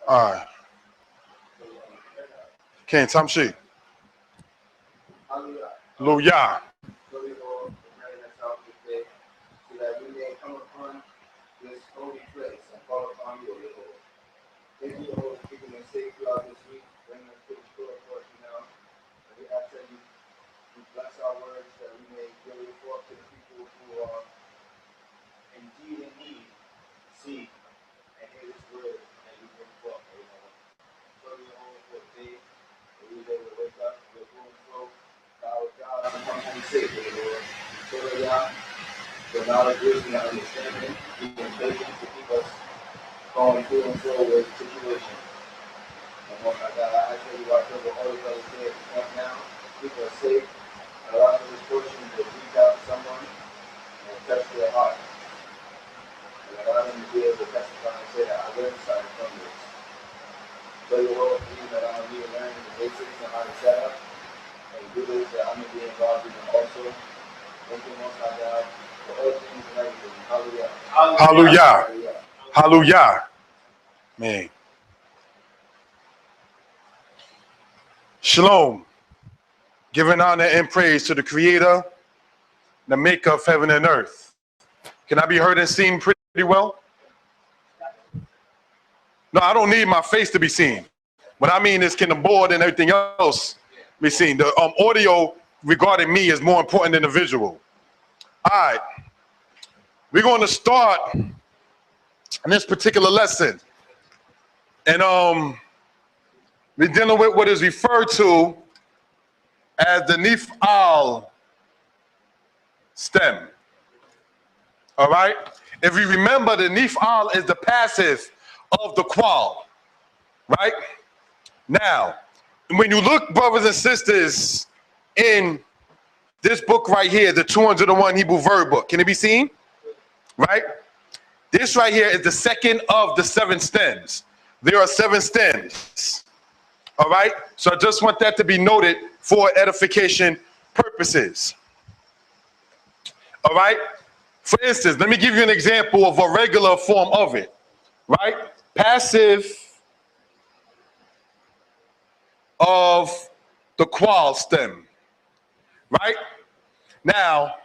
All right. Can't Tamshi. Hallelujah. So that we may come upon this holy place and call upon you, O Lord. Thank you, Lord, for keeping us safe throughout this week, bringing us to the store for us now. And we ask that you bless our words, that we may give it forth to the people who are indeed in need, see and hear this word that you bring forth, O Lord. So we hold for the day that we will able to wake up with room flow, our God, and come home safe, O Lord. So that the knowledge, wisdom, and understanding, even patience to keep us going through and through with situations. And Lord my God, I ask that you watch over all of us here at the camp now, keep us safe, and allow this portion to reach out to someone and touch their heart. And allow them to be able to testify and say that I learned something from this. So your Lord, even that I'm here learning the basics and how to set up and do this, that I'm going to be involved in also. Thank you, Most High God. Hallelujah. Hallelujah. Hallelujah. Man. Shalom. Giving honor and praise to the Creator, the Maker of heaven and earth. Can I be heard and seen pretty well? No, I don't need my face to be seen. What I mean is, can the board and everything else be seen? The audio regarding me is more important than the visual. All right. We're going to start in this particular lesson. And we're dealing with what is referred to as the Nif'al stem. All right? If you remember, the Nif'al is the passive of the Qal. Right? Now, when you look, brothers and sisters, in this book right here, the 201 Hebrew Verb Book, can it be seen? Right? This right here is the second of the 7 stems. There are 7 stems. All right? So I just want that to be noted for edification purposes. All right? For instance, let me give you an example of a regular form of it. Right? Passive of the Qal stem. Right? Now,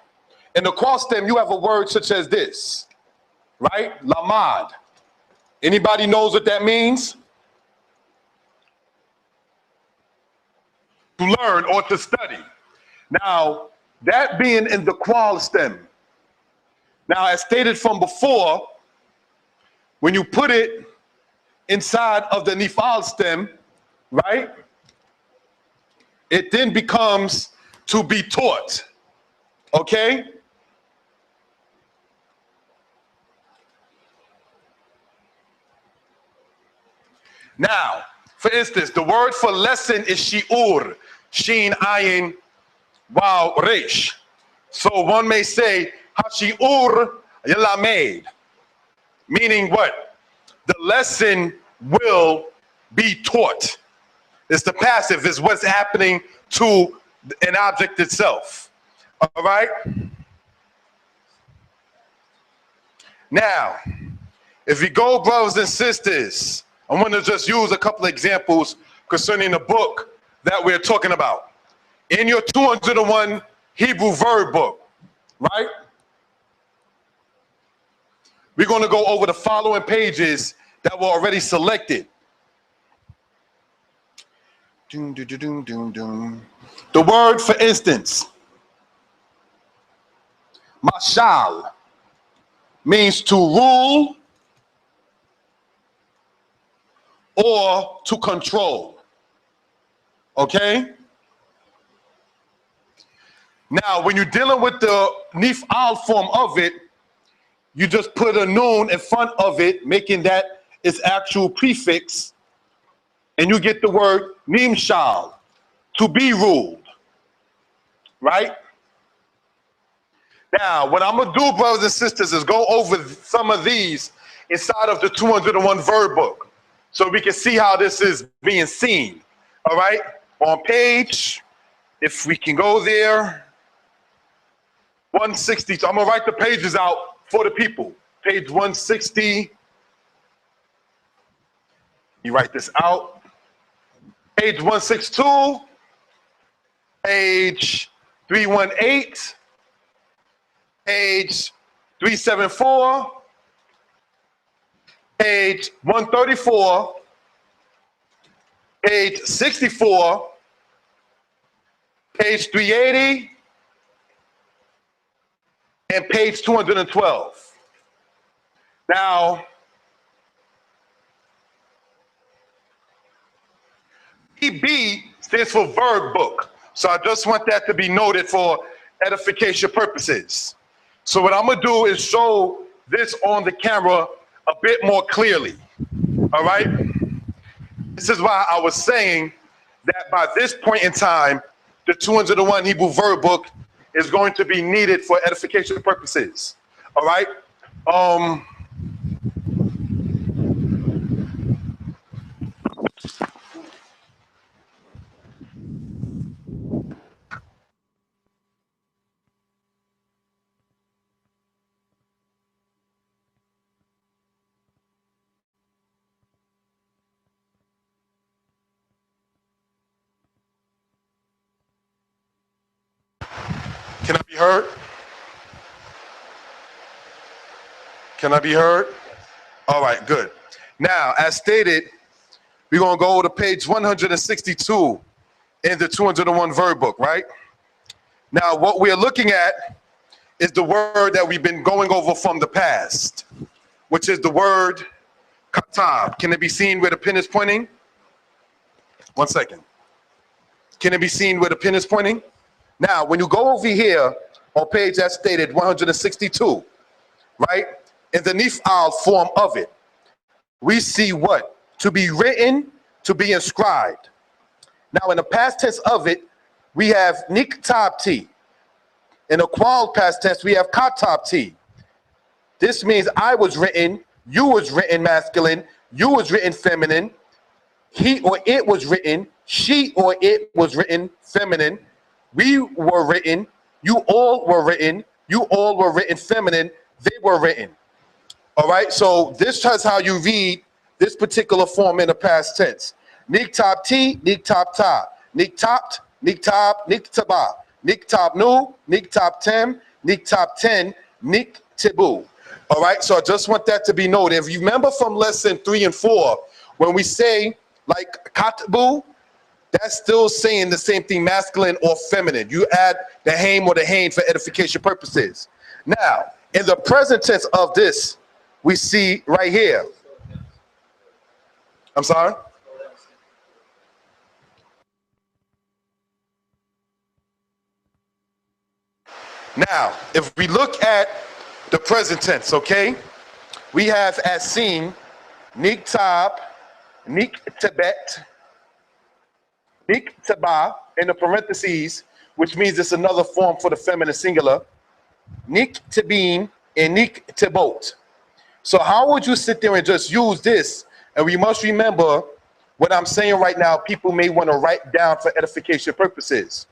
in the Qal stem, you have a word such as this. Right? Lamad. Anybody knows what that means? To learn or to study. Now, that being in the Qal stem. Now, as stated from before, when you put it inside of the Nif'al stem, right, it then becomes to be taught. Okay? Now, for instance, the word for lesson is shi'ur, shin, ayin, waw, resh. So one may say, ha-shi'ur yalamed, meaning what? The lesson will be taught. It's the passive, is what's happening to an object itself. All right? Now, if you go, brothers and sisters, I want to just use a couple of examples concerning the book that we're talking about. In your 201 Hebrew Verb Book, right? We're going to go over the following pages that were already selected. The word, for instance, mashal, means to rule or to control. Okay? Now, when you're dealing with the Nif'al form of it, you just put a noon in front of it, making that its actual prefix, and you get the word nimshal, to be ruled. Right? Now, what I'm going to do, brothers and sisters, is go over some of these inside of the 201 Verb Book, so we can see how this is being seen. All right? On page, if we can go there, 160. So I'm going to write the pages out for the people. Page 160. You write this out. Page 162, page 318, page 374, page 134, page 64, page 380, and page 212. Now, VB stands for verb book. So I just want that to be noted for edification purposes. So what I'm gonna do is show this on the camera a bit more clearly, all right? This is why I was saying that by this point in time, the 201 Hebrew verb book is going to be needed for edification purposes, all right? Can I be heard? Can I be heard? All right, good. Now, as stated, we're gonna go to page 162 in the 201 verb book, right? Now, what we're looking at is the word that we've been going over from the past, which is the word katab. Can it be seen where the pin is pointing? 1 second. Can it be seen where the pin is pointing? Now, when you go over here on page as stated 162, right? In the nif'al form of it, we see what? To be written, to be inscribed. Now, in the past tense of it, we have niktabti. In the qual past tense, we have katabti. This means I was written, you was written masculine, you was written feminine, he or it was written, she or it was written feminine, we were written, you all were written, you all were written feminine, they were written. All right, so this is how you read this particular form in the past tense. Niktabti, niktabta, niktabt, niktab, niktaba, niktabnu, niktabtem, niktabten, niktibu. All right, so I just want that to be noted. If you remember from lesson 3 and 4, when we say like katbu, that's still saying the same thing, masculine or feminine. You add the haim or the hain for edification purposes. Now, in the present tense of this, we see right here. I'm sorry? Now, if we look at the present tense, okay, we have as seen niktab, niktebet, niktaba in the parentheses, which means it's another form for the feminine singular, niktebin and niktebot. So how would you sit there and just use this? And we must remember what I'm saying right now, people may want to write down for edification purposes.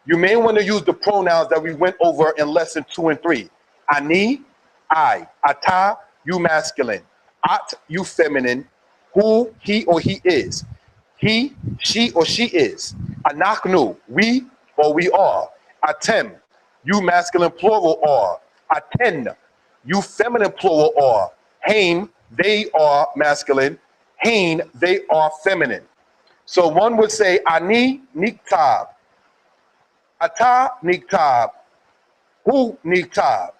You may want to use the pronouns that we went over in lesson 2 and 3. Ani, I. Ata, you masculine. At, you feminine. Who, he or he is. He, she or she is. Anachnu, we or we are. Atem, you masculine plural are. Aten, you feminine plural are. Haim, they are masculine. Hain, they are feminine. So one would say ani niktab. Ata niktab. Hu niktab.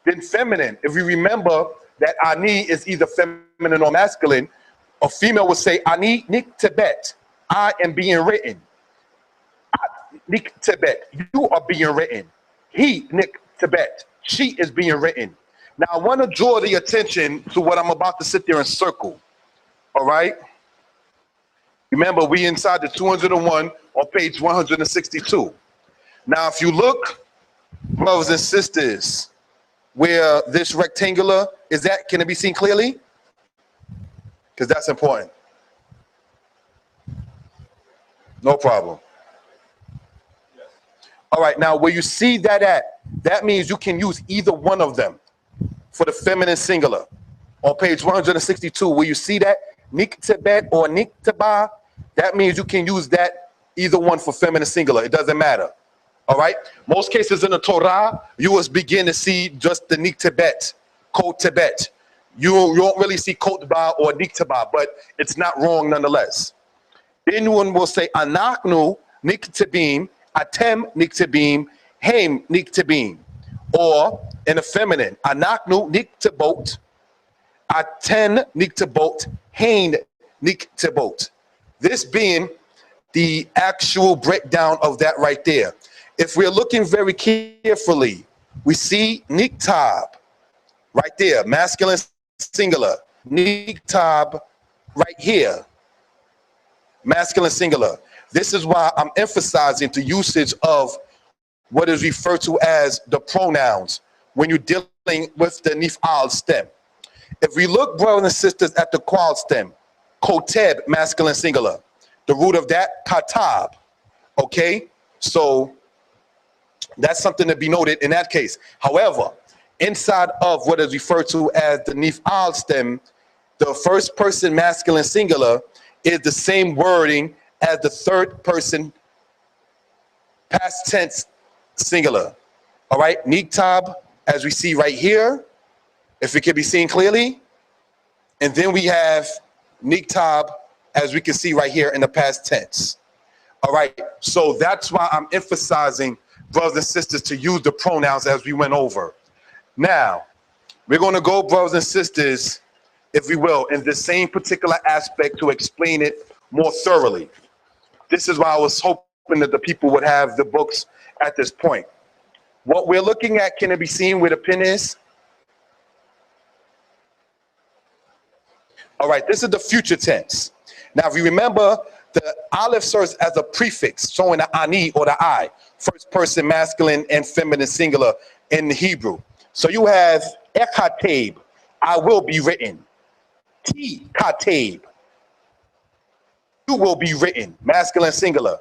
Then feminine, if we remember that ani is either feminine or masculine, a female would say ani niktebet. I am being written. Niktebet, you are being written. He niktebet, she is being written. Now I want to draw the attention to what I'm about to sit there and circle. All right. Remember, we inside the 201 on page 162. Now, if you look, brothers and sisters, where this rectangular is that, can it be seen clearly? Because that's important. No problem. Yes. All right, now where you see that at, that means you can use either one of them for the feminine singular. On page 162, where you see that, niktebet or niktaba, that means you can use that either one for feminine singular. It doesn't matter. All right. Most cases in the Torah, you will begin to see just the niktebet, kotebet. You won't really see kotba or niktaba, but it's not wrong nonetheless. Then one will say anachnu niktebim, atem niktebim, hem niktebim. Or in the feminine, anachnu niktebot, aten niktebot, hein niktebot. This being the actual breakdown of that right there. If we're looking very carefully, we see niktab right there, masculine singular. Niktab right here, masculine singular. This is why I'm emphasizing the usage of what is referred to as the pronouns when you're dealing with the nif'al stem. If we look, brothers and sisters, at the qual stem, koteb, masculine singular, the root of that, katab, okay? So that's something to be noted in that case. However, inside of what is referred to as the nif'al stem, the first person masculine singular is the same wording as the third person past tense singular. All right, niktab, as we see right here, if it can be seen clearly. And then we have niktab, as we can see right here in the past tense. All right, so that's why I'm emphasizing, brothers and sisters, to use the pronouns as we went over. Now, we're going to go, brothers and sisters, if we will, in the same particular aspect to explain it more thoroughly. This is why I was hoping that the people would have the books at this point. What we're looking at, can it be seen where the pin is? All right, this is the future tense. Now, if you remember, the aleph serves as a prefix showing the ani or the I, first person masculine and feminine singular in the Hebrew. So you have ekatab, I will be written. Ti katab, you will be written, masculine singular.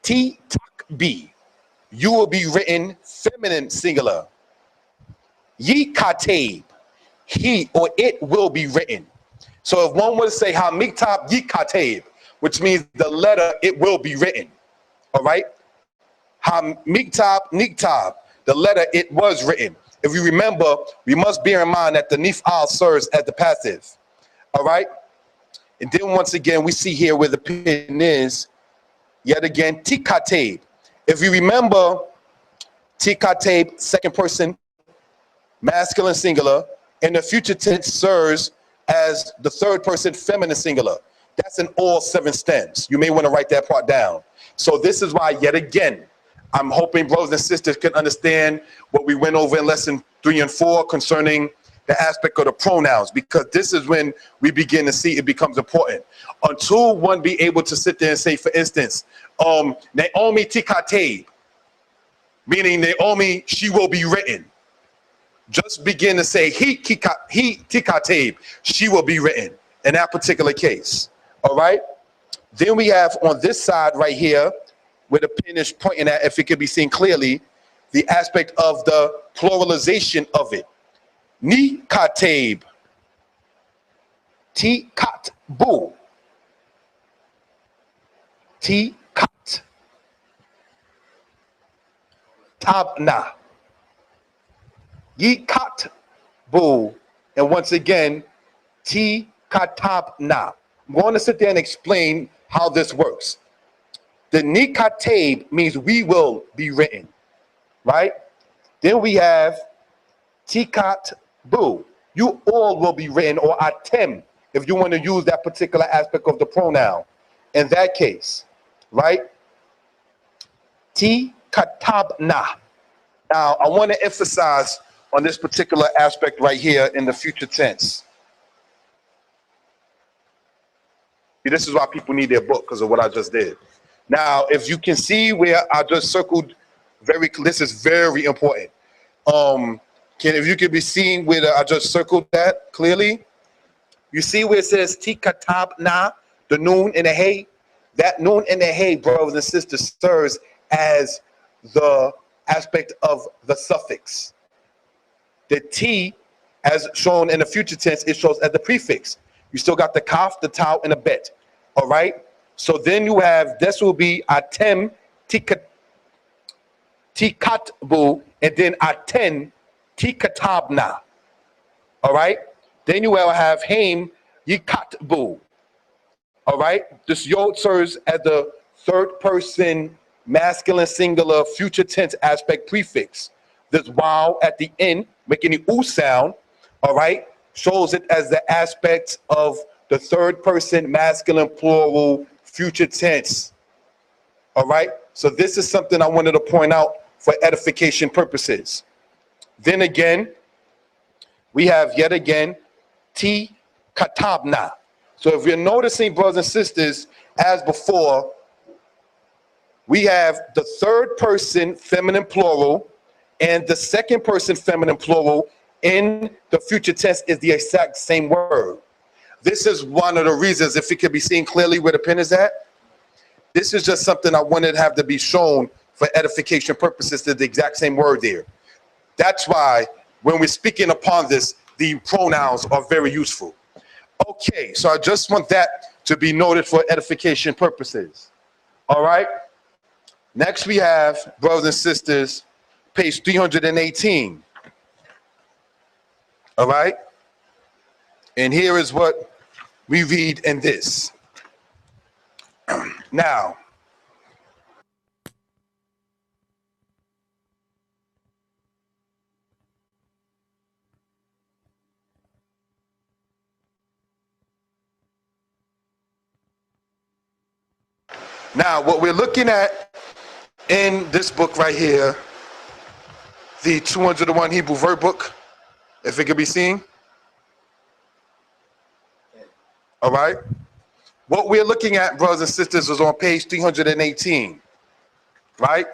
Ti takbi, you will be written, feminine singular. Yi katab, he or it will be written. So if one would say ha miktab yi katab, which means the letter it will be written. All right? Ha miktab niktab, the letter it was written. If you remember, we must bear in mind that the nif'al serves as the passive. All right? And then once again, we see here where the pin is, yet again, tikatab. If you remember, tikatab, second person, masculine singular, and the future tense serves as the third person feminine singular. That's in all 7 stems. You may want to write that part down. So this is why, yet again, I'm hoping brothers and sisters can understand what we went over in lesson 3 and 4 concerning the aspect of the pronouns, because this is when we begin to see it becomes important. Until one be able to sit there and say, for instance, Naomi tikatab, meaning Naomi, she will be written. Just begin to say he tikatab, she will be written in that particular case. All right. Then we have on this side right here, where the pin is pointing at, if it can be seen clearly, the aspect of the pluralization of it. Ni katab, ti katbu, ti kat, tabna. Yi katbu, and once again, ti katabna. I'm going to sit there and explain how this works. The nikatab means we will be written, right? Then we have tikatbu, you all will be written, or atem, if you want to use that particular aspect of the pronoun. In that case, right? Tikatabna. Now, I want to emphasize on this particular aspect right here in the future tense. See, this is why people need their book, because of what I just did. Now, if you can see where I just circled, this is very important. If you can be seen where I just circled that clearly, you see where it says tikatabna, the noon and the hay. That noon and the hay, brothers and sisters, serves as the aspect of the suffix. The T, as shown in the future tense, it shows as the prefix. You still got the kaf, the tau, and the bet. All right. So then you have, this will be atem tikatbu, and then aten tikatabna. All right. Then you will have haim yikatbu. All right. This yod serves as the third person masculine singular future tense aspect prefix. This wow at the end, making the oo sound, all right, shows it as the aspect of the third person masculine plural future tense. All right. So this is something I wanted to point out for edification purposes. Then again, we have yet again T katabna. So if you're noticing, brothers and sisters, as before, we have the third person feminine plural and the second person feminine plural in the future tense is the exact same word. This is one of the reasons, if it can be seen clearly where the pen is at, this is just something I wanted to have to be shown for edification purposes, to the exact same word there. That's why when we're speaking upon this, the pronouns are very useful. Okay, so I just want that to be noted for edification purposes. All right. Next we have, brothers and sisters, page 318. All right. And here is what we read in this. Now, what we're looking at in this book right here, the 201 Hebrew Verb Book, if it can be seen. All right. What we're looking at, brothers and sisters, is on page 318. Right.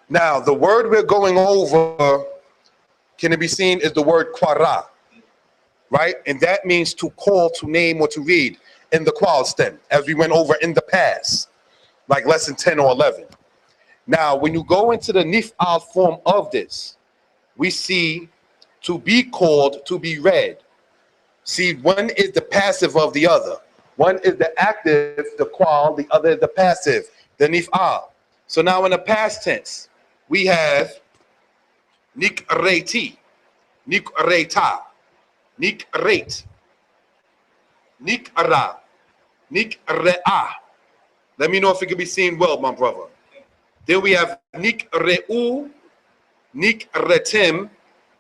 Now, the word we're going over, can it be seen, is the word quara. Right. And that means to call, to name, or to read in the qual stem, as we went over in the past, like lesson 10 or 11. Now, when you go into the nif'al form of this, we see to be called, to be read. See, one is the passive of the other. One is the active, the qual, the other is the passive, the nif'al. So now in the past tense, we have nikreti, nikreta, nikret, nikra, nikre'a. Let me know if it can be seen well, my brother. Then we have nikreu, nikretim,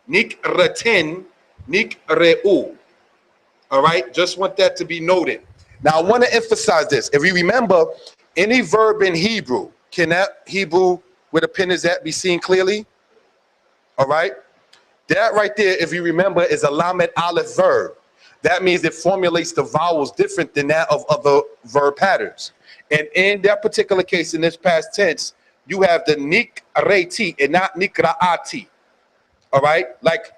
nikreten, nikreu. All right, just want that to be noted. Now I want to emphasize this. If you remember, any verb in Hebrew, can that Hebrew where the pen is at be seen clearly? All right, that right there, if you remember, is a lamed aleph verb. That means it formulates the vowels different than that of other verb patterns. And in that particular case, in this past tense, you have the nikreti and not nikra'ati. All right, like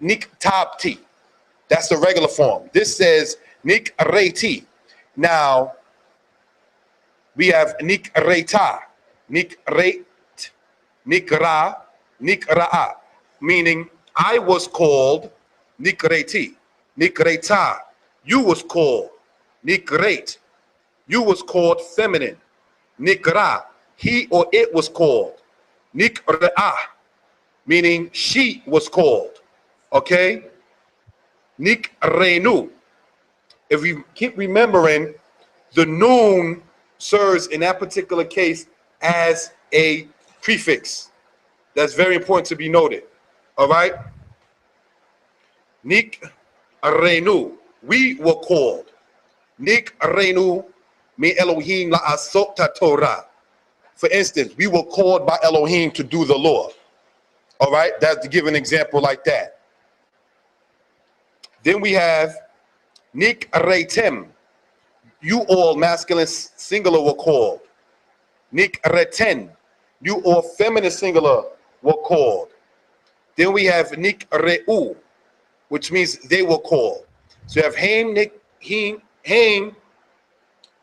niktabti. That's the regular form. This says nikreti. Now we have nikreta, nikret, nikra, nikra'a, meaning I was called nikreti, nikreta. You was called nikret. You was called feminine, nikra. He or it was called nikra'a, meaning she was called. Okay. Nikrenu. If you keep remembering, the noon serves in that particular case as a prefix. That's very important to be noted. All right. Nikrenu. We were called. Nikrenu mi Elohim la asota Torah. For instance, we were called by Elohim to do the law. All right. That's to give an example like that. Then we have nikretem. You all masculine singular were called. Nikreten. You all feminine singular were called. Then we have nikreu, which means they were called. So you have haim, haim,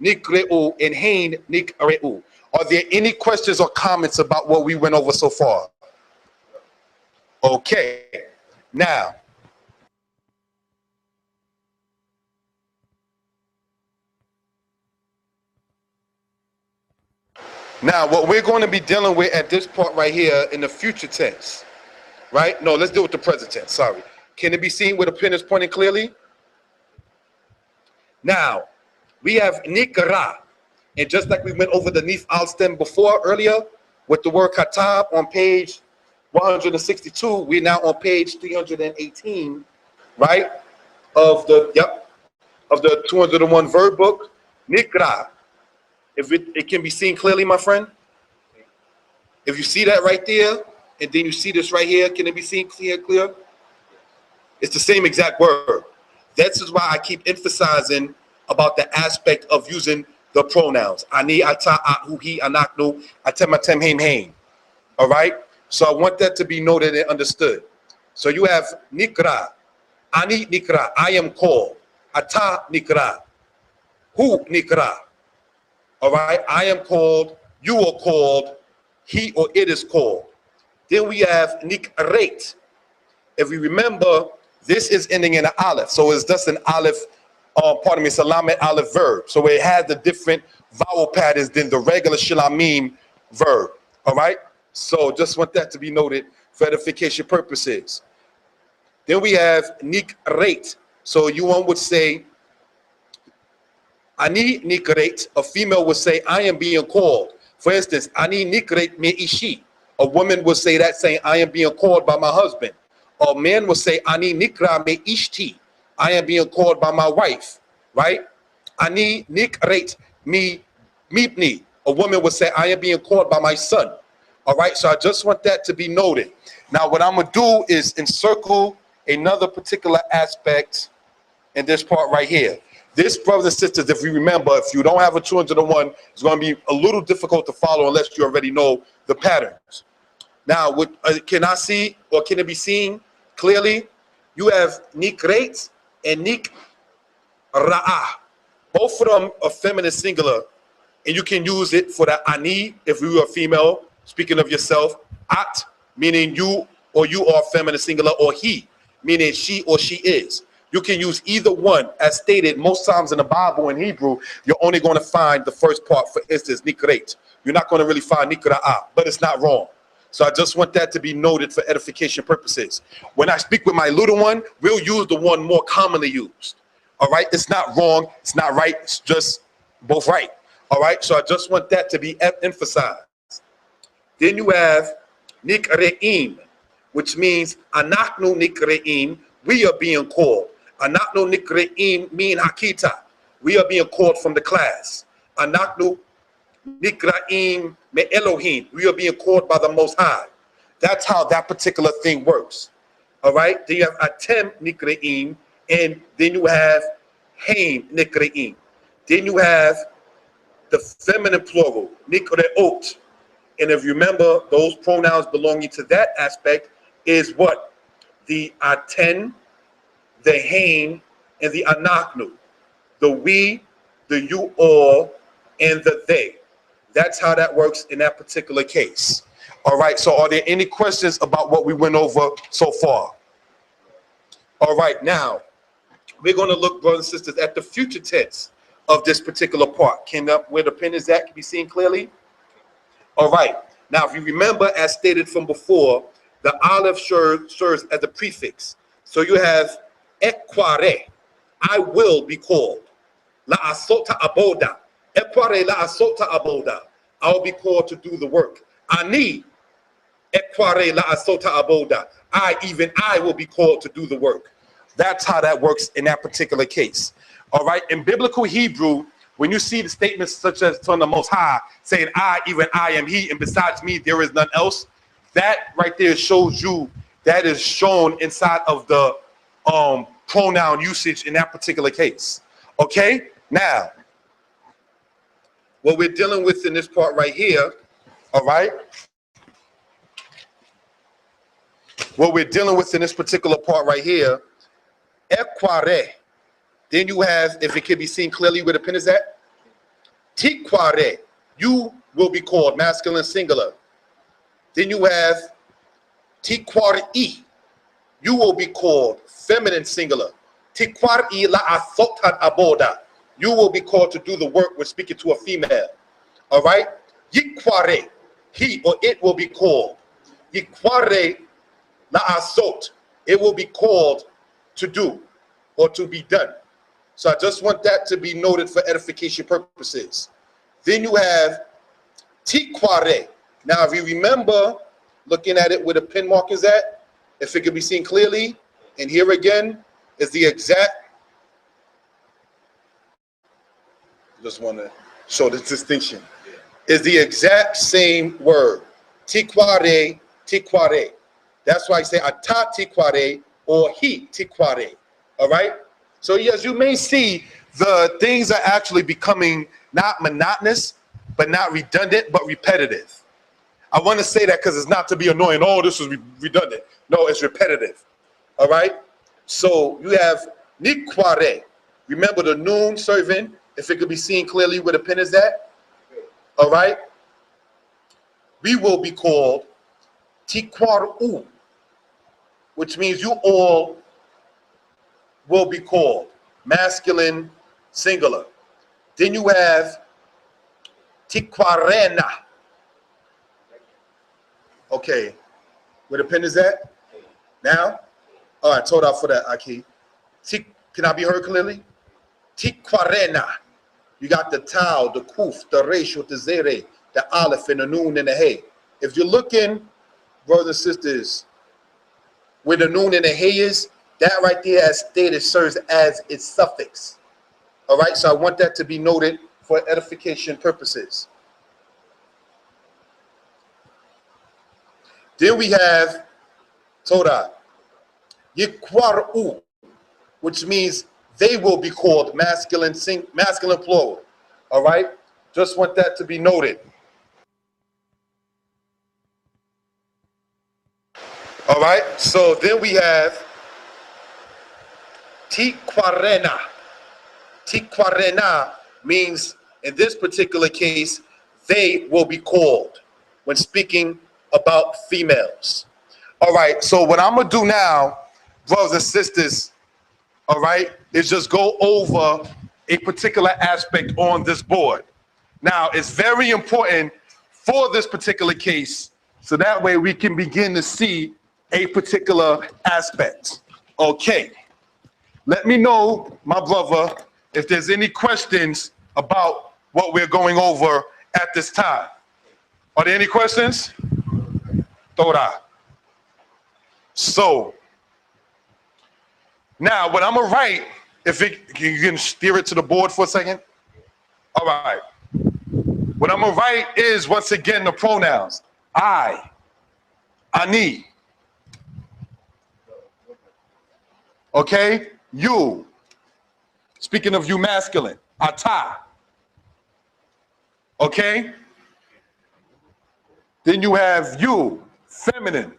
nikreu, and hain, nikreu. Are there any questions or comments about what we went over so far? Okay. Now, Now, what we're going to be dealing with at this part right here in the future tense, right? No, let's deal with the present tense. Sorry. Can it be seen where the pen is pointing clearly? Now, we have nikra. And just like we went over the nif al stem before earlier with the word katab on page 162, we're now on page 318, right? Of the 201 verb book, nikra. If it can be seen clearly, my friend. If you see that right there, and then you see this right here, can it be seen clear? It's the same exact word. This is why I keep emphasizing about the aspect of using the pronouns. Ani, ata, ahu, he, anaknu, atem, atem, heim, heim. All right? So I want that to be noted and understood. So you have nikra. Ani nikra, I am called. Ata nikra. Hu nikra. All right? I am called, you are called, he or it is called. Then we have nikret. If we remember, this is ending in an aleph. So it's just an aleph, salamet aleph verb. So it has the different vowel patterns than the regular shilamim verb. All right? So just want that to be noted for edification purposes. Then we have nikret. So one would say, Ani nikret. A female would say, I am being called. For instance, Ani nikret me ishi. A woman would say that, saying, I am being called by my husband. A man would say, Ani nikra me ishti. I am being called by my wife, right? Ani nikret me mipni. A woman would say, I am being called by my son. All right, so I just want that to be noted. Now, what I'm going to do is encircle another particular aspect in this part right here. This, brothers and sisters, if you remember, if you don't have a 201, it's going to be a little difficult to follow unless you already know the patterns. Now, can I see, or can it be seen clearly? You have nikret and nikra'ah. Both of them are feminine singular, and you can use it for the ani if you are female, speaking of yourself. At, meaning you or you are feminine singular, or he, meaning she or she is. You can use either one. As stated most times in the Bible in Hebrew, you're only going to find the first part, for instance, nikret. You're not going to really find nikra'ah, but it's not wrong. So I just want that to be noted for edification purposes. When I speak with my little one, we'll use the one more commonly used. All right? It's not wrong. It's not right. It's just both right. All right? So I just want that to be emphasized. Then you have nikre'im, which means anaknu nikre'im, we are being called. Anaknu nikre'im mean hakita. We are being called from the class. Anaknu nikra'im me Elohim. We are being called by the Most High. That's how that particular thing works. All right? Then you have atem nikra'im, and then you have haim nikra'im. Then you have the feminine plural, nikre'ot. And if you remember, those pronouns belonging to that aspect is what? The aten, the haim, and the anaknu. The we, the you all, and the they. That's how that works in that particular case. All right, so are there any questions about what we went over so far? All right, now, we're going to look, brothers and sisters, at the future tense of this particular part. Where the pen is at, can be seen clearly? All right, now if you remember, as stated from before, the aleph serves as a prefix. So you have ekware, I will be called. La asota aboda. Ekware la asota aboda. I will be called to do the work. Ani ekware la asota aboda. Even I will be called to do the work. That's how that works in that particular case. All right, in biblical Hebrew, when you see the statements such as from the Most High saying, even I am he, and besides me there is none else, that right there shows you that is shown inside of the pronoun usage in that particular case. Okay, now what we're dealing with in this part right here, all right, what we're dealing with in this particular part right here, ekware. Then you have, if it can be seen clearly where the pen is at, tikware, you will be called, masculine singular. Then you have tikwari, you will be called, feminine singular. Tikwari la asotan aboda, you will be called to do the work when speaking to a female. All right? Yikware, he or it will be called. Yikware la'asot, it will be called to do or to be done. So I just want that to be noted for edification purposes. Then you have tikware. Now, if you remember looking at it where the pin mark is at, if it can be seen clearly, and here again is the exact, just want to show the distinction, is the exact same word. Tikware, tikware. That's why I say ata tikware or he tikware. All right? So yes, you may see the things are actually becoming not monotonous, but not redundant, but repetitive. I want to say that because it's not to be annoying. Oh, this is redundant. No, it's repetitive. All right? So you have nikware. Remember the noon serving, if it could be seen clearly where the pen is at. All right? We will be called tikwaru, which means you all will be called. Masculine, singular. Then you have tikwarena. Okay, where the pen is at? Now? All right, told out for that, Aki. Can I be heard clearly? Tikwarena. You got the tau, the kuf, the resh with the zere, the aleph, and the noon, and the hey. If you're looking, brothers and sisters, where the noon and the hey is, that right there, as stated, serves as its suffix. All right, so I want that to be noted for edification purposes. Then we have Torah, Yikwaru, which means they will be called masculine, masculine plural. All right, just want that to be noted. All right, so then we have Tikwarena. Tikwarena means, in this particular case, they will be called when speaking about females. All right, so what I'm going to do now, brothers and sisters, all right, is just go over a particular aspect on this board. Now, it's very important for this particular case, so that way we can begin to see a particular aspect. Okay. Let me know, my brother, if there's any questions about what we're going over at this time. Are there any questions? Torah. So, now what I'm gonna write, if you can steer it to the board for a second. All right. What I'm gonna write is, once again, the pronouns. I, ani. Okay? You. Speaking of you, masculine. Ata. Okay? Then you have you, feminine.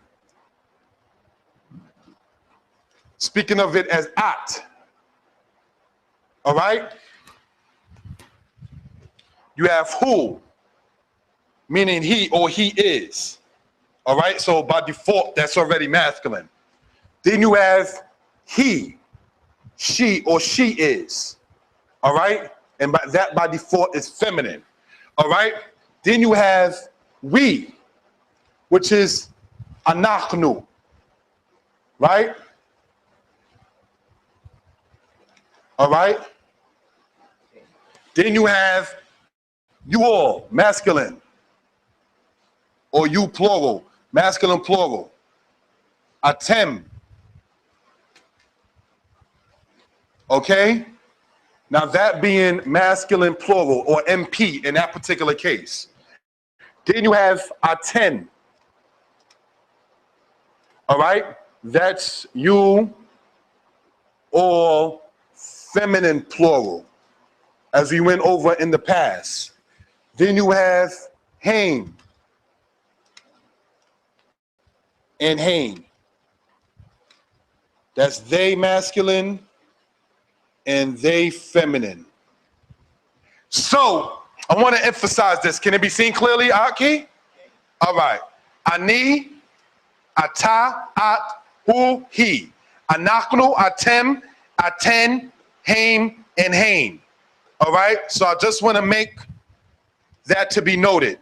Speaking of it as at. All right? You have who, meaning he or he is. All right? So by default, that's already masculine. Then you have he, she, or she is. All right? And by that, by default, is feminine. All right? Then you have we, which is anachnu. Right? All right? Then you have you all, masculine. Or you plural, masculine plural. Atem. Okay? Now that being masculine plural, or MP in that particular case. Then you have aten. All right? That's you, all feminine plural, as we went over in the past. Then you have hain and hain. That's they masculine and they feminine. So I want to emphasize this. Can it be seen clearly, Aki? All right. Ani, ata, at, hu, he. Anachnu, atem, aten, haim, and hain. All right. So I just want to make that to be noted.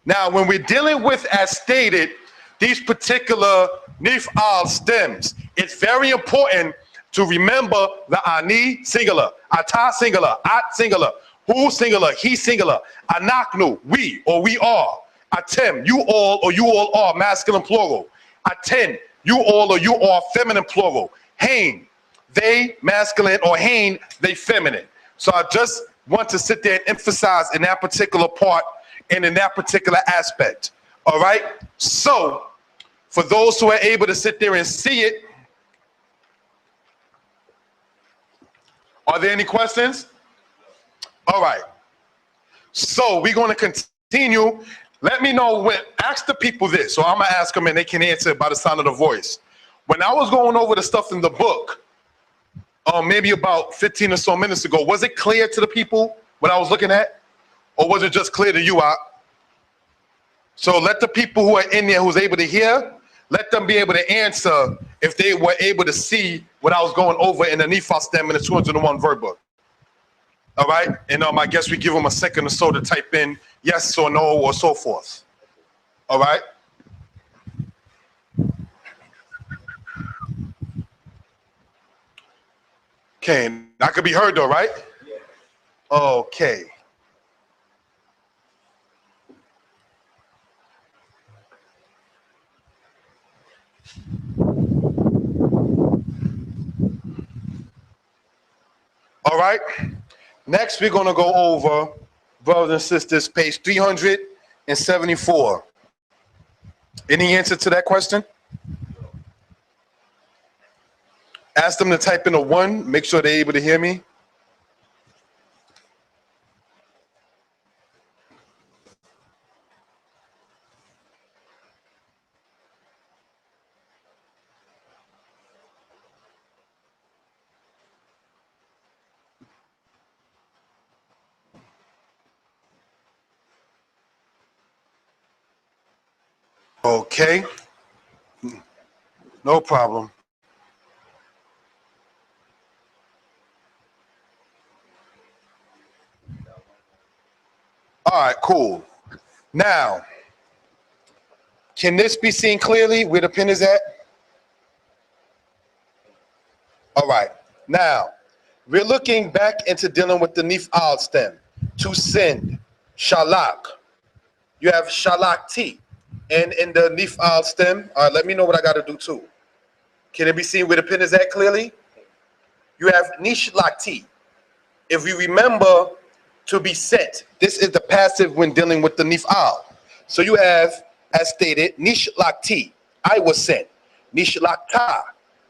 Now, when we're dealing with, as stated, these particular nif'al stems, it's very important to remember the ani singular, ata singular, at singular, who singular, he singular, anaknu, we or we are, atem, you all or you all are, masculine plural, aten, you all or you are, feminine plural, hain, they masculine, or hain, they feminine. So I just want to sit there and emphasize in that particular part and in that particular aspect. All right. So for those who are able to sit there and see it, are there any questions? All right. So we're going to continue. Let me know when, ask the people this. So I'm going to ask them and they can answer by the sound of the voice. When I was going over the stuff in the book, maybe about 15 or so minutes ago, was it clear to the people what I was looking at? Or was it just clear to you out? So let the people who are in there who's able to hear, let them be able to answer if they were able to see what I was going over in the nif'al stem in the 201 verb. All right? And I guess we give them a second or so to type in yes or no or so forth. All right? Okay, that could be heard though, right? Okay. All right. Next, we're going to go over, brothers and sisters, page 374. Any answer to that question? Ask them to type in a 1. Make sure they're able to hear me. Okay. No problem. All right, cool. Now, can this be seen clearly where the pin is at? All right. Now, we're looking back into dealing with the nif'al stem. To send, shalak. You have shalakti. And in the nif'al stem, let me know what I got to do too. Can it be seen where the pin is at clearly? You have nishlakti. If we remember, to be sent, this is the passive when dealing with the nif'al. So you have, as stated, nishlakti, I was sent. Nishlakta,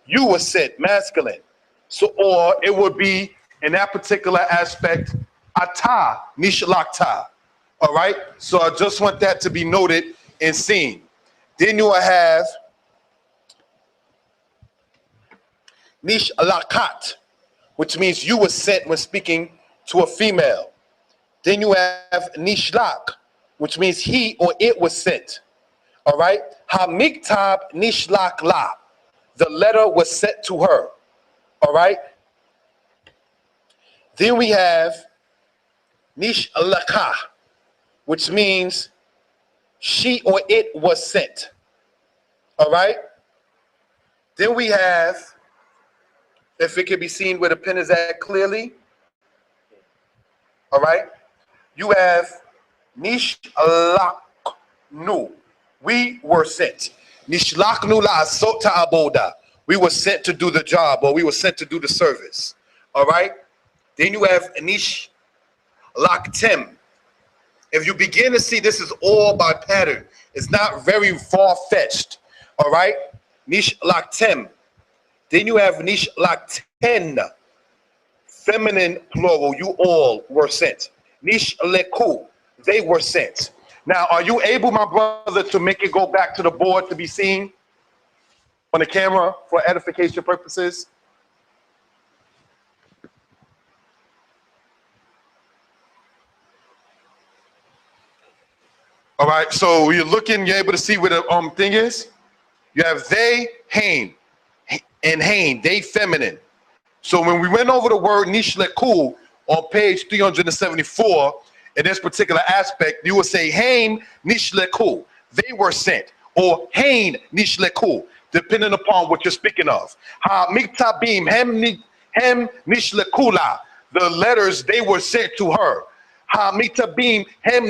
you were sent, masculine. So, or it would be, in that particular aspect, ata, nishlakta. All right? So I just want that to be noted and seen. Then you will have nishlakat, which means you were sent when speaking to a female. Then you have nishlak, which means he or it was sent. All right? Hamiktab nishlak la, the letter was sent to her. All right? Then we have nishlaka, which means she or it was sent. All right? Then we have, if it can be seen where the pen is at clearly. All right? You have nishlaknu. We were sent. Nishlaknu la sota aboda. We were sent to do the job, or we were sent to do the service. All right? Then you have nishlaktem. If you begin to see, this is all by pattern. It's not very far-fetched. All right? Nishlaktem. Then you have nishlakten. Feminine plural, you all were sent. Nishleku, they were sent. Now, are you able, my brother, to make it go back to the board to be seen on the camera for edification purposes? All right, so you're looking, you're able to see where the thing is? You have they, hain, and hain, they feminine. So when we went over the word nishleku on page 374, in this particular aspect, you would say Haim Nishleku, they were sent, or Hain Nishleku, depending upon what you're speaking of. Ha Miktabim Hem Nishlekula, the letters they were sent to her. Ha Miktabim Hem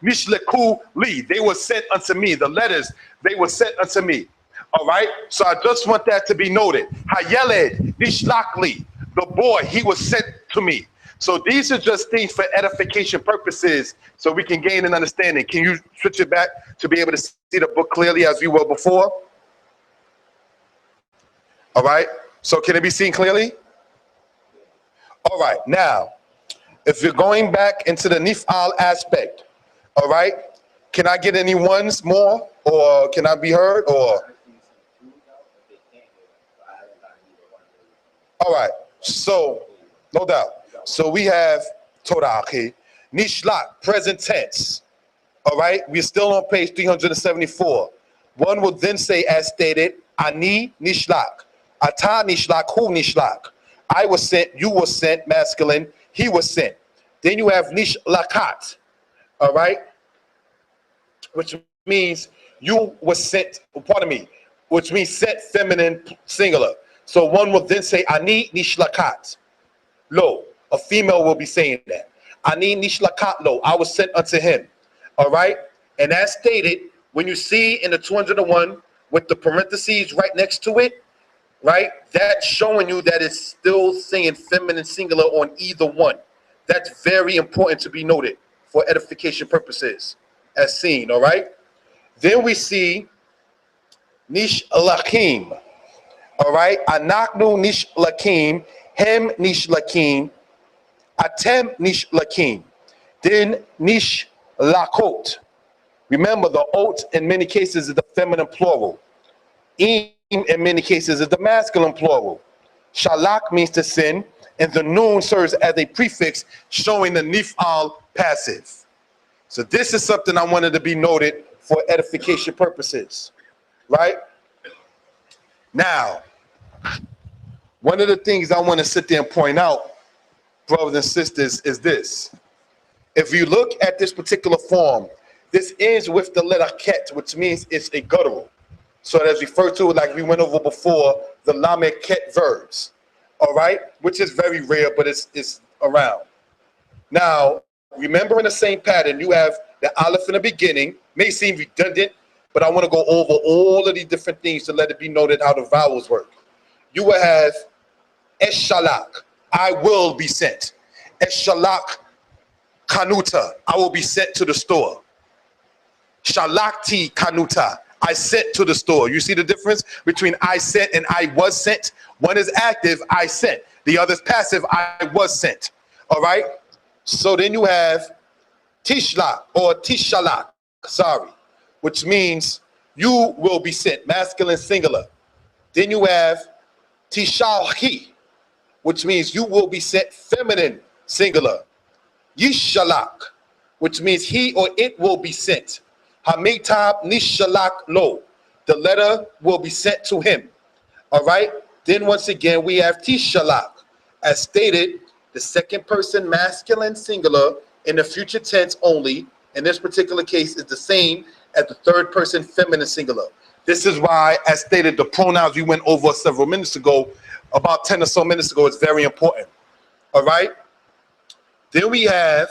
Nishleku Li, they were sent unto me. The letters they were sent unto me. All right, so I just want that to be noted. Hayeled Nishlakli, the boy, he was sent to me. So these are just things for edification purposes, so we can gain an understanding. Can you switch it back to be able to see the book clearly as we were before? All right, so can it be seen clearly? All right, now, if you're going back into the Nif'al aspect, all right, can I get any ones more, or can I be heard, or? All right, so, no doubt. So we have Torah, Nishlak, present tense. All right, we're still on page 374. One will then say, as stated, Ani Nishlak, Ata Nishlak, Hu Nishlak. I was sent, you were sent, masculine, he was sent. Then you have Nishlakat, all right, which means you were sent, pardon me, which means sent, feminine, singular. So one will then say, Ani Nishlakat, lo. A female will be saying that. Ani Nishlakat lo, I was sent unto him. All right? And as stated, when you see in the 201 with the parentheses right next to it, right, that's showing you that it's still saying feminine singular on either one. That's very important to be noted for edification purposes, as seen, all right? Then we see Nishlakim, all right? Anaknu Nishlakim, Hem Nishlakim, Atem Nishlakim, then Nishlakot. Remember, the ot in many cases is the feminine plural. Im in many cases is the masculine plural. Shalak means to send, and the noon serves as a prefix showing the nif'al passive. So this is something I wanted to be noted for edification purposes, right? Now, one of the things I want to sit there and point out, brothers and sisters, is this. If you look at this particular form, this ends with the letter ket, which means it's a guttural. So that's referred to, like we went over before, the lamed ket verbs, all right? Which is very rare, but it's around. Now, remember in the same pattern, you have the aleph in the beginning. May seem redundant, but I want to go over all of these different things to let it be noted how the vowels work. You will have eshalak, I will be sent. Eshalak kanuta, I will be sent to the store. Shalakti kanuta, I sent to the store. You see the difference between I sent and I was sent? One is active, I sent. The other is passive, I was sent. All right? So then you have tishlak or tishalak, sorry, which means you will be sent, masculine singular. Then you have tishalhi, which means you will be sent, feminine singular. Yishalak, which means he or it will be sent. Hamitab nishalak lo, the letter will be sent to him. All right? Then once again, we have tishalak. As stated, the second person masculine singular in the future tense only, in this particular case, is the same as the third person feminine singular. This is why, as stated, the pronouns we went over several minutes ago, about 10 or so minutes ago, is very important. All right? Then we have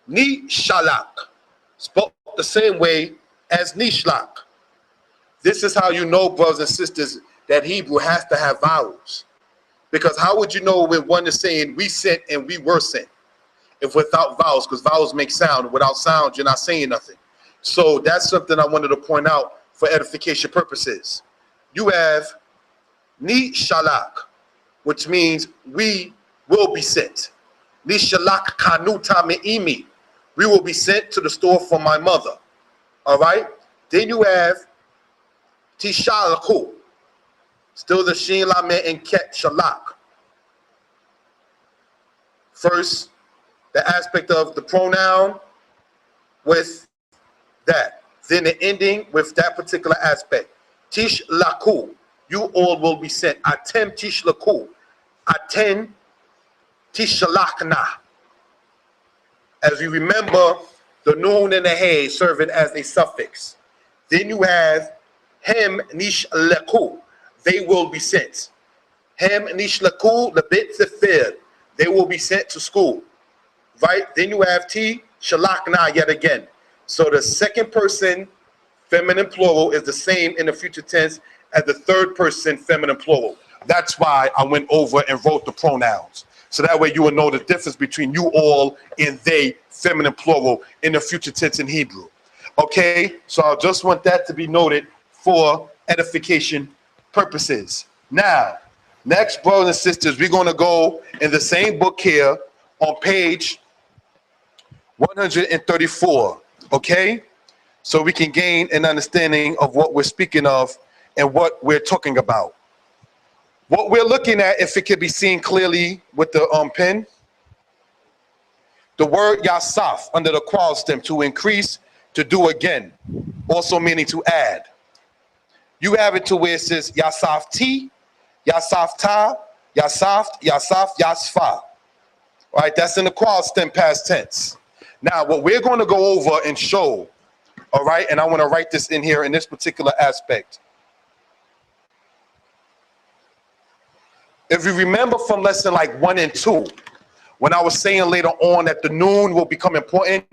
nishalak, spelled the same way as nishlak. This is how you know, brothers and sisters, that Hebrew has to have vowels. Because how would you know when one is saying we sent and we were sent if without vowels? Because vowels make sound. Without sound, you're not saying nothing. So that's something I wanted to point out for edification purposes. You have ni shalak, which means we will be sent. Ni shalak kanuta me'imi, we will be sent to the store for my mother. All right? Then you have tishalaku, still the shin lamed and ket shalak. First, the aspect of the pronoun with that. Then the ending with that particular aspect. Tish laku, you all will be sent. Atem tish laku, aten tishalakna. As you remember, the noon and the hay serving as a suffix. Then you have hem nishlaku, they will be sent. Hem nishlaku lebit zefir, they will be sent to school. Right? Then you have ti shalakna yet again. So the second person feminine plural is the same in the future tense as the third person feminine plural. That's why I went over and wrote the pronouns. So that way you will know the difference between you all and they, feminine plural, in the future tense in Hebrew. Okay, so I just want that to be noted for edification purposes. Now, next, brothers and sisters, we're going to go in the same book here on page 134, okay? So we can gain an understanding of what we're speaking of and what we're talking about. What we're looking at, if it can be seen clearly with the pen, the word yasaf under the qual stem, to increase, to do again, also meaning to add. You have it to where it says yasaf ti, yasaf ta, yasaft, yasaf, yasfa. All right, that's in the qual stem past tense. Now, what we're going to go over and show, all right, and I want to write this in here in this particular aspect. If you remember from lesson like 1 and 2, when I was saying later on that the noon will become important,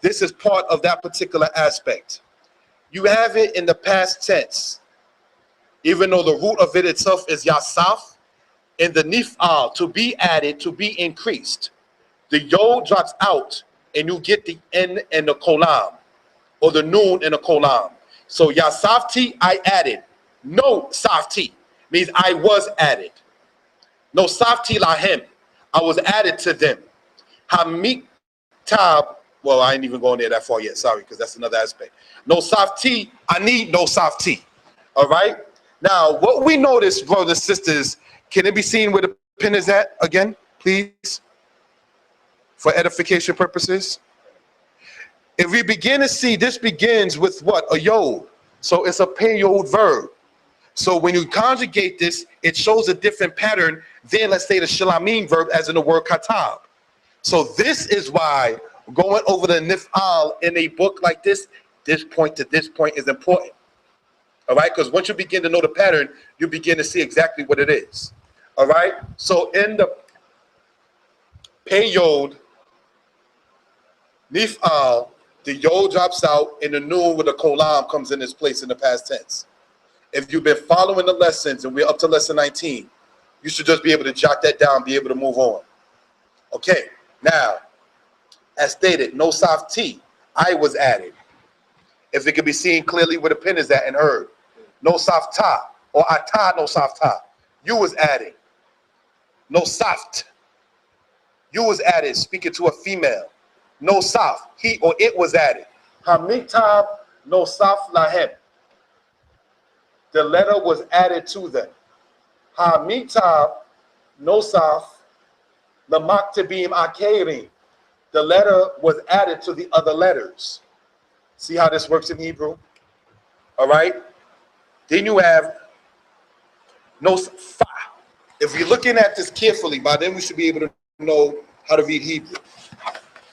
this is part of that particular aspect. You have it in the past tense, even though the root of it itself is yasaf, in the nif'al, to be added, to be increased. The yod drops out, and you get the n and the kolam, or the noon and the kolam. So yasafti, I added. No safti means I was added. No safti lahem, I was added to them. Hamik tab, well, I ain't even going there that far yet, sorry, because that's another aspect. No safti, I need no safti. All right? Now, what we notice, brothers and sisters, can it be seen where the pen is at again, please? For edification purposes. If we begin to see, this begins with what? A yod. So it's a payod verb. So when you conjugate this, it shows a different pattern than, let's say, the shalamim verb as in the word katab. So this is why going over the nif'al in a book like this point to this point is important. All right? Because once you begin to know the pattern, you begin to see exactly what it is. All right? So in the payod, nif'al, the yod drops out and the noon with the kolam comes in its place in the past tense. If you've been following the lessons and we're up to lesson 19, you should just be able to jot that down, be able to move on. Okay, now, as stated, no soft T, I was added. If it can be seen clearly where the pen is at and heard. No soft ta, or ata, no soft ta. You was added. No soft. You was added, speaking to a female. No soft, he or it was added. Hamitab, no soft lahem. The letter was added to them. Hamitab, nosaf, lamaktabim akerim. The letter was added to the other letters. See how this works in Hebrew? All right. Then you have nosfa. If you're looking at this carefully, by then we should be able to know how to read Hebrew.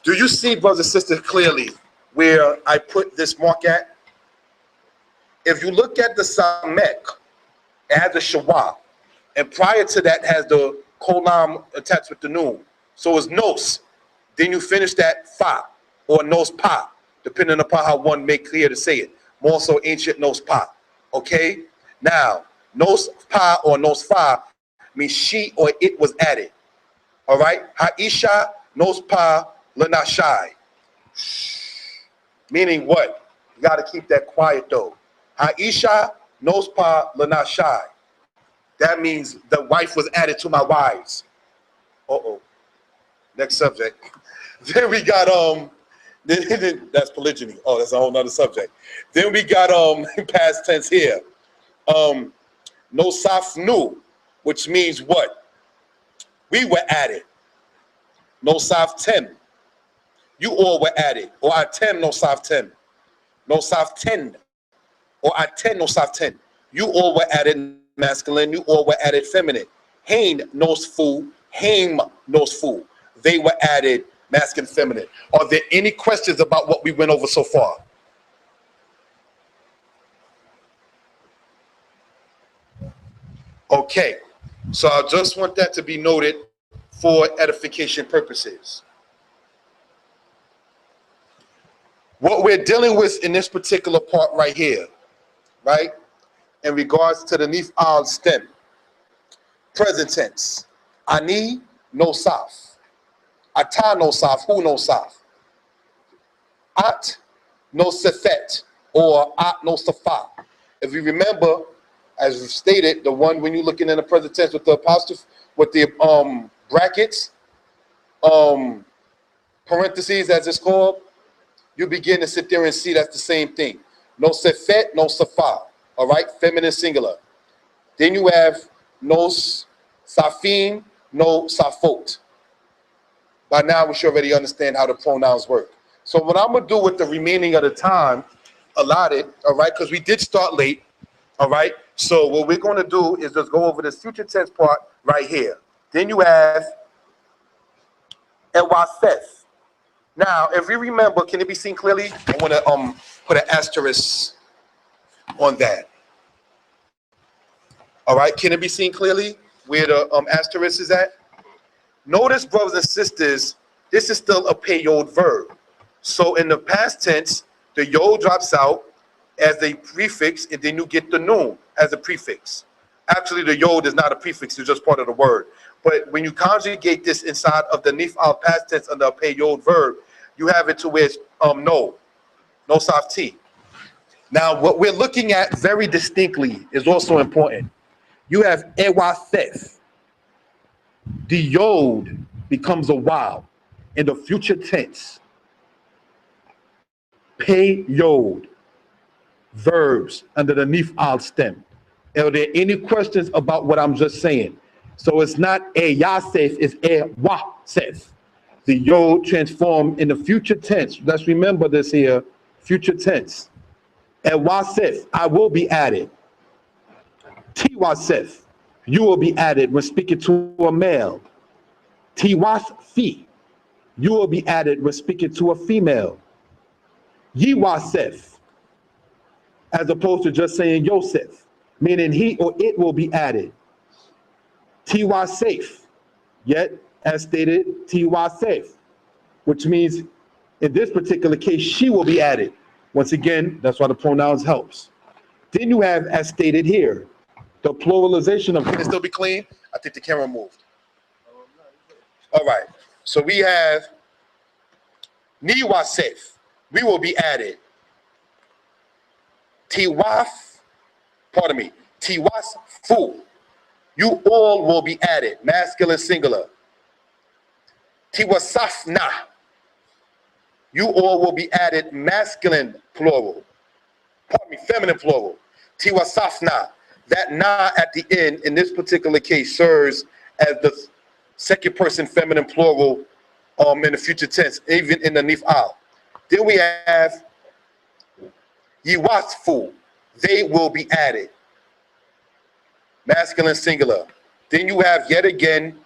Do you see, brothers and sisters, clearly where I put this mark at? If you look at the Samek, it has the Shawah, and prior to that has the Kolam attached with the Noon. So it's Nos. Then you finish that Fa, or Nos Pa, depending upon how one make clear to say it. More so ancient Nos Pa. Okay? Now, Nos Pa or Nos Fa means she or it was added. All right? Ha'isha, Nos Pa, Lanashai. Meaning what? You got to keep that quiet though. Ha'isha nospa lanashai. That means the wife was added to my wives. Uh-oh. Next subject. Then we got that's polygyny. Oh, that's a whole nother subject. Then we got past tense here. Nosafnu, which means what? We were added. Nosaftem. You all were added. Or atem nosaftem. Nosaften. Or aten nosaften. You all were added masculine. You all were added feminine. Hain nosfu. Haim nosfu. They were added masculine, feminine. Are there any questions about what we went over so far? Okay, so I just want that to be noted for edification purposes. What we're dealing with in this particular part right here, right, in regards to the Nif Al stem, present tense, Ani nosaf, Ata nosaf, Hu nosaf, At nosefet, or At nosafa. If you remember, as we've stated, the one when you're looking in the present tense with the apostrophe, with the brackets, parentheses as it's called, you begin to sit there and see that's the same thing. No sefet, no safa. All right, feminine singular. Then you have nos safin, no safot. By now we should already understand how the pronouns work. So what I'm gonna do with the remaining of the time allotted, all right, because we did start late, all right. So what we're gonna do is just go over this future tense part right here. Then you have ewasef. Now, if you remember, can it be seen clearly? I want to put an asterisk on that. All right, can it be seen clearly where the asterisk is at? Notice, brothers and sisters, this is still a payod verb. So in the past tense, the yod drops out as a prefix, and then you get the nun as a prefix. Actually, the yod is not a prefix, it's just part of the word. But when you conjugate this inside of the nif al past tense under a payod verb, you have it to where it's no soft T. Now, what we're looking at very distinctly is also important. You have ewasef. The yod becomes a waw in the future tense. Payod verbs under the nif al stem. Are there any questions about what I'm just saying? So it's not a yasef, it's a wasef. The yod transformed in the future tense. Let's remember this here, future tense. A wasef, I will be added. T wasef, you will be added when speaking to a male. T wasfi, you will be added when speaking to a female. Yi wasef, as opposed to just saying Yosef, meaning he or it will be added. T wasef, yet as stated, T wasef, which means in this particular case, she will be added. Once again, that's why the pronouns helps. Then you have, as stated here, the pluralization of. Can it still be clean? I think the camera moved. All right. So we have Ni wasef, we will be added. Tiwaf, pardon me, Tiwasfu, you all will be added, masculine singular. Tiwasafna, you all will be added, masculine plural. Pardon me, feminine plural. Tiwasafna, that na at the end in this particular case serves as the second person feminine plural in the future tense, even in the nif al. Then we have Yiwasfu, they will be added, masculine singular. Then you have yet again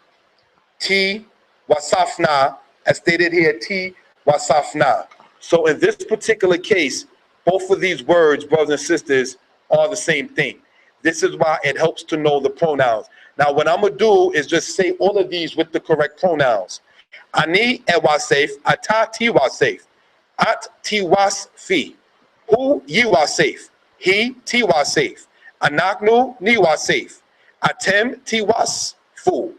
T wasafna, as stated here, T wasafna. So in this particular case, both of these words, brothers and sisters, are the same thing. This is why it helps to know the pronouns. Now, what I'm gonna do is just say all of these with the correct pronouns. Ani ewasef, ata tiwasef, at tiwasfi, hu yiwasef, he tiwasef, anaknu niwasef, atem tiwasfu,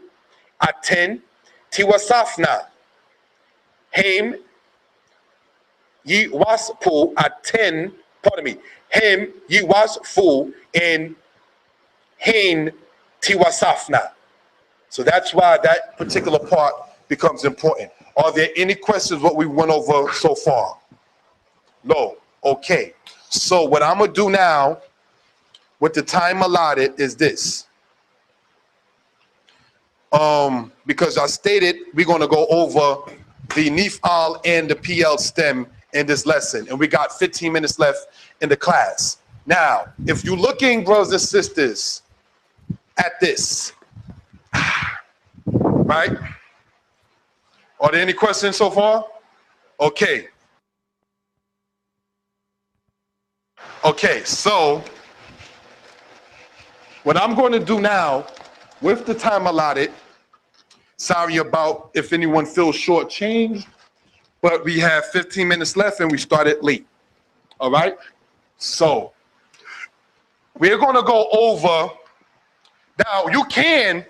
aten tiwasafna, hem yiwasfu, aten, pardon me, hem yiwasfu, and hein tiwasafna. So that's why that particular part becomes important. Are there any questions what we went over so far? No. Okay. So what I'm gonna do now with the time allotted is this. Because I stated we're gonna go over the nif al and the PL stem in this lesson, and we got 15 minutes left in the class. Now, if you're looking, brothers and sisters, at this, right? Are there any questions so far? Okay. Okay, so what I'm going to do now, with the time allotted, sorry about if anyone feels shortchanged, but we have 15 minutes left and we started late. All right? So we're going to go over. Now you can,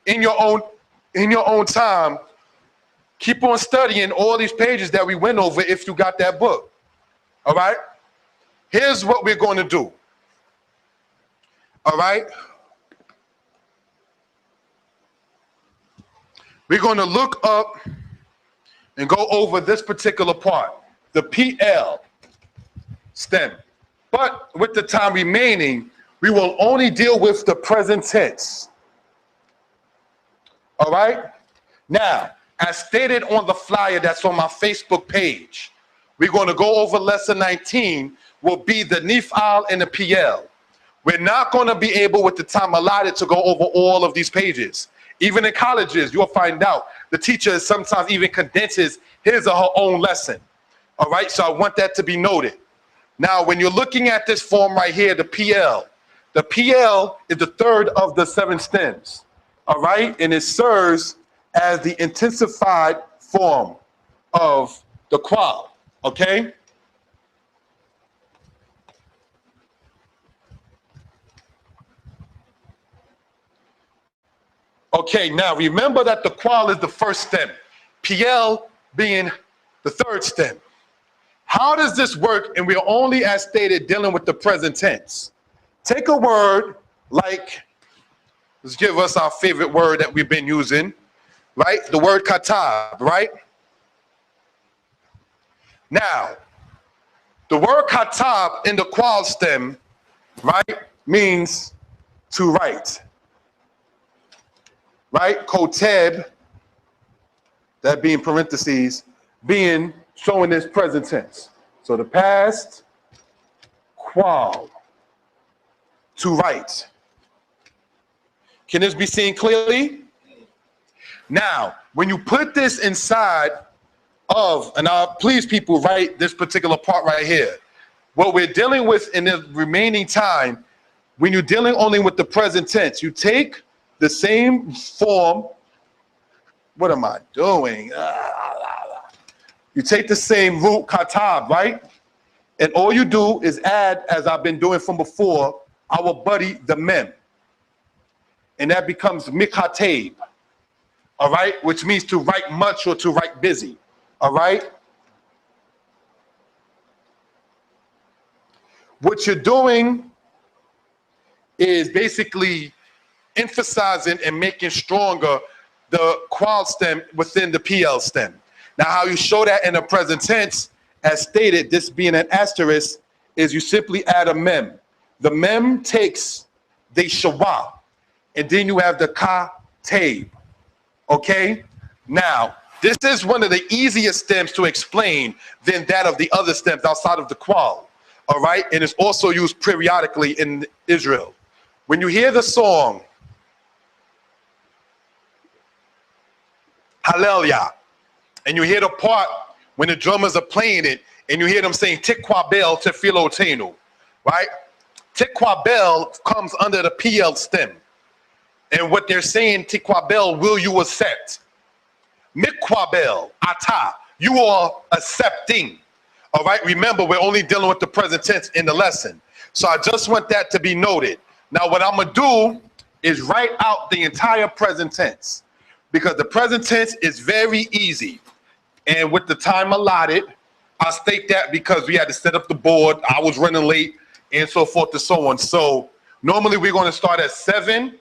in your own time, keep on studying all these pages that we went over if you got that book. All right? Here's what we're going to do. All right? We're going to look up and go over this particular part, the PL stem. But with the time remaining, we will only deal with the present tense. All right? Now, as stated on the flyer that's on my Facebook page, we're going to go over lesson 19, will be the Nifal and the PL. We're not going to be able, with the time allotted, to go over all of these pages. Even in colleges, you'll find out the teacher sometimes even condenses his or her own lesson. All right, so I want that to be noted. Now, when you're looking at this form right here, the PL is the third of the 7 stems. All right, and it serves as the intensified form of the qual. Okay. Okay, now remember that the qual is the first stem, PL being the third stem. How does this work? And we're only, as stated, dealing with the present tense. Take a word like, let's give us our favorite word that we've been using, right? The word katab, right? Now, the word katab in the qual stem, right, means to write. Right? Koteb, that being parentheses, being showing this present tense. So the past, qual, to write. Can this be seen clearly? Now, when you put this inside of, and please people write this particular part right here. What we're dealing with in the remaining time, when you're dealing only with the present tense, you take the same form. What am I doing? You take the same root katab, right? And all you do is add, as I've been doing from before, our buddy, the mem. And that becomes mikateb, all right? Which means to write much or to write busy, all right? What you're doing is basically emphasizing and making stronger the qual stem within the PL stem. Now, how you show that in the present tense, as stated, this being an asterisk, is you simply add a mem. The mem takes the shawa, and then you have the ka-tabe, okay? Now, this is one of the easiest stems to explain than that of the other stems outside of the qual, all right? And it's also used periodically in Israel. When you hear the song, Hallelujah, and you hear the part when the drummers are playing it, and you hear them saying Tikwa Bel Tefilo Tenu, right? Tikwa Bel comes under the PL stem. And what they're saying, Tikwa Bel, will you accept? Mikwa Bel, Ata, you are accepting. All right, remember, we're only dealing with the present tense in the lesson. So I just want that to be noted. Now, what I'm gonna do is write out the entire present tense, because the present tense is very easy. And with the time allotted, I'll state that because we had to set up the board, I was running late, and so forth and so on. So normally we're going to start at 7,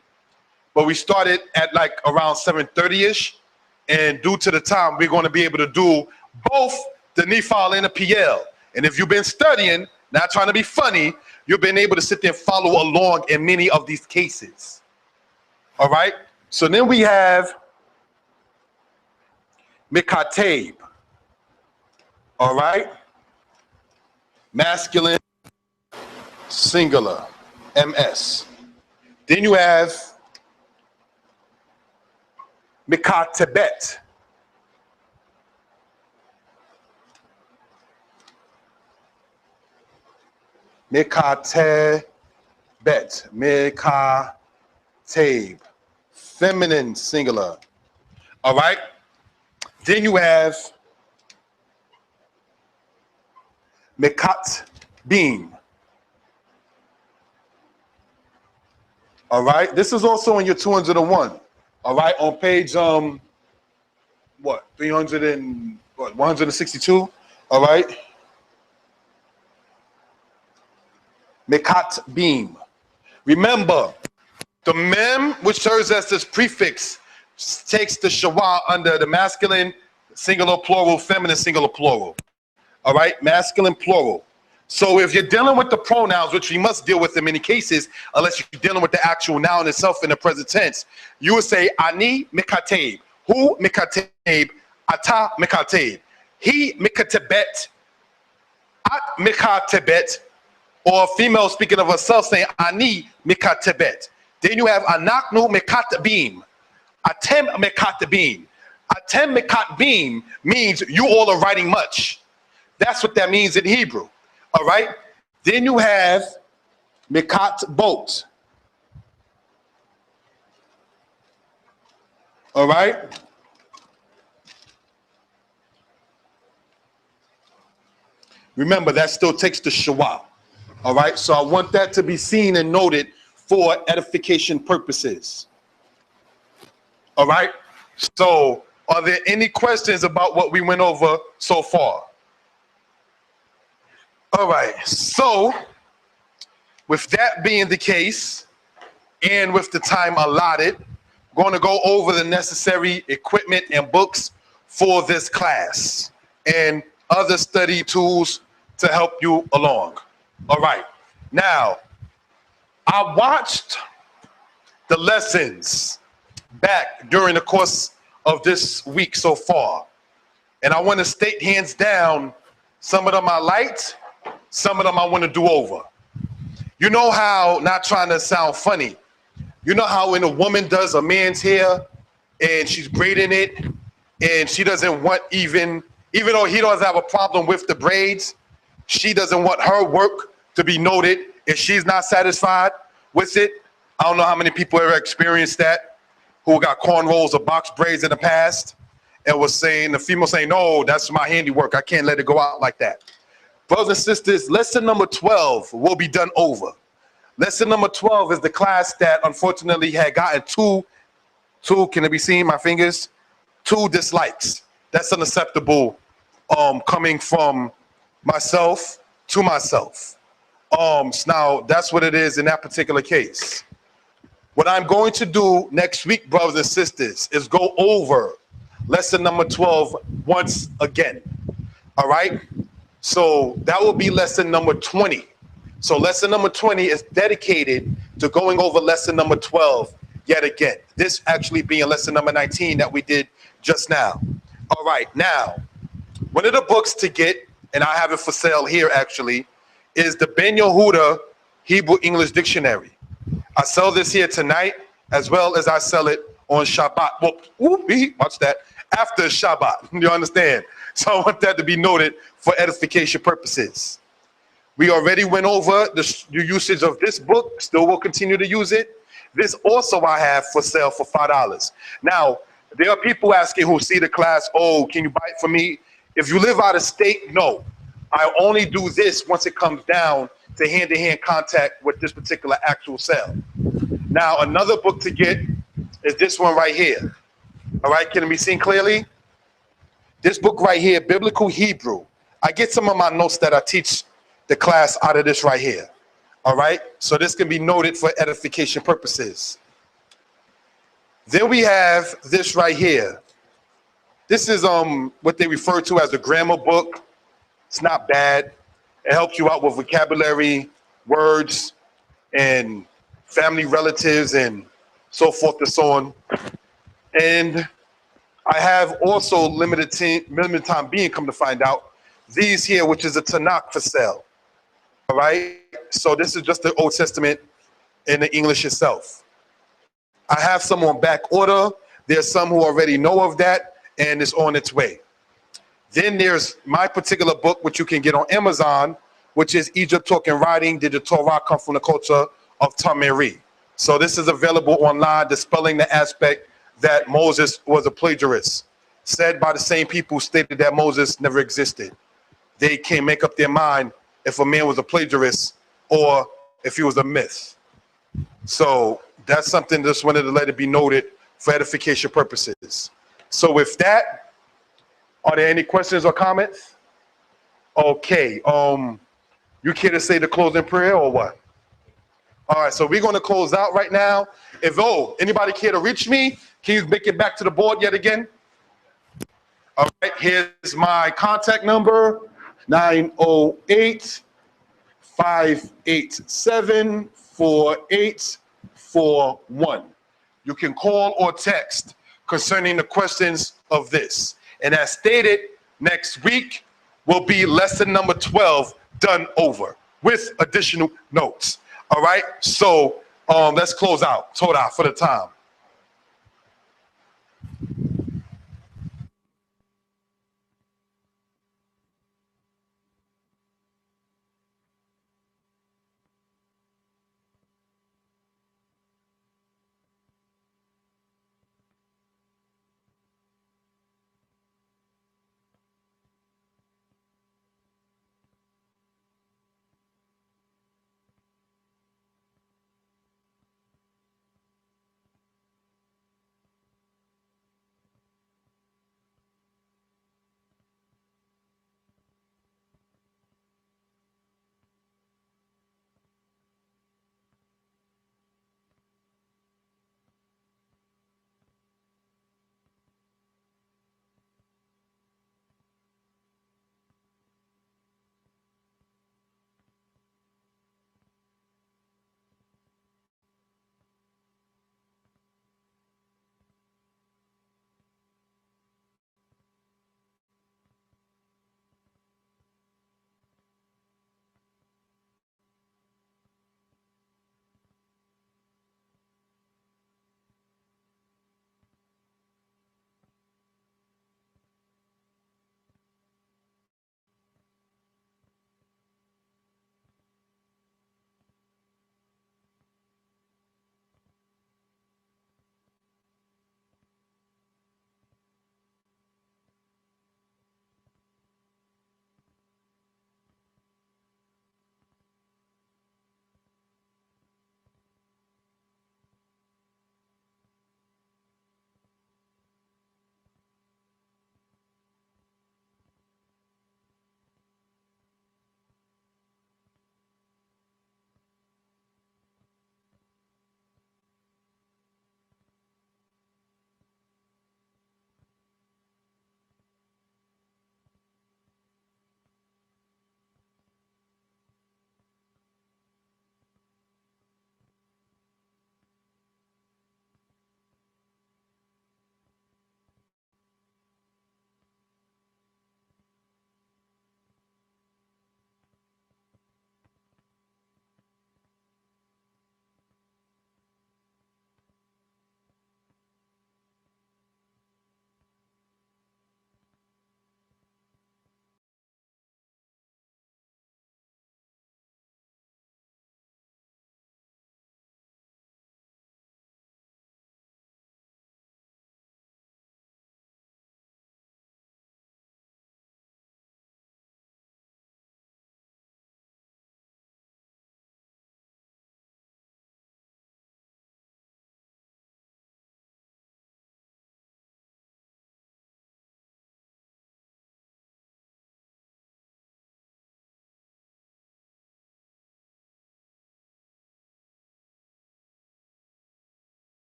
but we started at like around 7:30ish. And due to the time, we're going to be able to do both the Nifal and the PL. And if you've been studying, not trying to be funny, you've been able to sit there and follow along in many of these cases. All right? So then we have Mikateb, all right? Masculine, singular, MS. Then you have Mikatebet, Mikatebet. Mikateb. Feminine singular. All right. Then you have Mekat beam. All right. This is also in your 201. All right. On page 162. All right. Mekat beam. Remember, the mem, which serves as this prefix, takes the shawa under the masculine singular plural, feminine singular plural. All right, masculine plural. So if you're dealing with the pronouns, which we must deal with in many cases, unless you're dealing with the actual noun itself in the present tense, you would say ani mikateb, hu mikateb, ata mikateb, he mikatebet, at mikatebet, or a female speaking of herself saying ani mikatebet. Then you have anaknu mikatabim. Atem mekatabim. Atem mekatabim means you all are writing much. That's what that means in Hebrew. All right. Then you have mekat boat. All right. Remember, that still takes the shawa. All right. So I want that to be seen and noted for edification purposes. All right. So are there any questions about what we went over so far? All right. So with that being the case, and with the time allotted, I'm going to go over the necessary equipment and books for this class and other study tools to help you along. All right. Now, I watched the lessons back during the course of this week so far, and I want to state hands down, some of them I liked, some of them I want to do over. You know how, not trying to sound funny, you know how when a woman does a man's hair and she's braiding it and she doesn't want even though he doesn't have a problem with the braids, she doesn't want her work to be noted if she's not satisfied with it. I don't know how many people ever experienced that, who got cornrows or box braids in the past and was saying, the female saying, no, that's my handiwork, I can't let it go out like that. Brothers and sisters, lesson number 12 will be done over. Lesson number 12 is the class that unfortunately had gotten two, can it be seen, my fingers? 2 dislikes. That's unacceptable coming from myself to myself. Now, that's what it is in that particular case. What I'm going to do next week, brothers and sisters, is go over lesson number 12 once again. All right? So that will be lesson number 20. So lesson number 20 is dedicated to going over lesson number 12 yet again. This actually being lesson number 19 that we did just now. All right, now, one of the books to get, and I have it for sale here actually, is the Ben Yehuda Hebrew English Dictionary. I sell this here tonight, as well as I sell it on Shabbat. Well, watch that, after Shabbat, you understand? So I want that to be noted for edification purposes. We already went over the usage of this book, still will continue to use it. This also I have for sale for $5. Now, there are people asking who see the class, oh, can you buy it for me? If you live out of state, no. I only do this once it comes down to hand-to-hand contact with this particular actual sale. Now, another book to get is this one right here. All right, can it be seen clearly? This book right here, Biblical Hebrew. I get some of my notes that I teach the class out of this right here. All right, so this can be noted for edification purposes. Then we have this right here. This is what they refer to as a grammar book. It's not bad. It helps you out with vocabulary, words, and family relatives, and so forth and so on. And I have also limited time being, come to find out, these here, which is a Tanakh for sale. All right, so this is just the Old Testament in the English itself. I have some on back order. There's some who already know of that, and it's on its way. Then there's my particular book, which you can get on Amazon, which is Egypt talking writing. Did the Torah come from the culture of Tameri? So this is available online, dispelling the aspect that Moses was a plagiarist, said by the same people who stated that Moses never existed. They can't make up their mind if a man was a plagiarist or if he was a myth. So that's something just wanted to let it be noted for edification purposes. So with that, are there any questions or comments? Okay, you care to say the closing prayer or what? All right, so we're going to close out right now. If, anybody care to reach me, can you make it back to the board yet again? All right, here's my contact number, 908-587-4841. You can call or text concerning the questions of this. And as stated, next week will be lesson number 12 done over with additional notes. All right, so let's close out. Toda for the time.